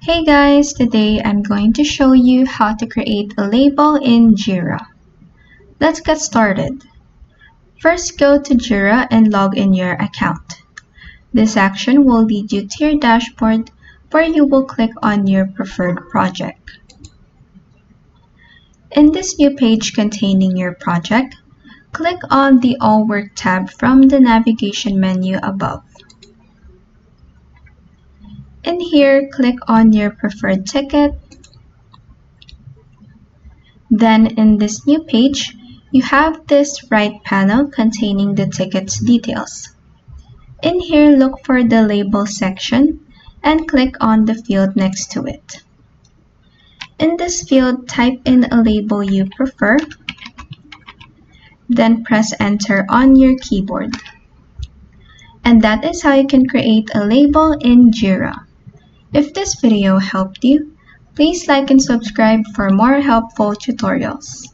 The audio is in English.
Hey guys, today I'm going to show you how to create a label in Jira. Let's get started. First, go to Jira and log in your account. This action will lead you to your dashboard where you will click on your preferred project. In this new page containing your project, click on the All Work tab from the navigation menu above. In here, click on your preferred ticket. Then in this new page, you have this right panel containing the ticket's details. In here, look for the label section and click on the field next to it. In this field, type in a label you prefer, then press enter on your keyboard. And that is how you can create a label in Jira. If this video helped you, please like and subscribe for more helpful tutorials.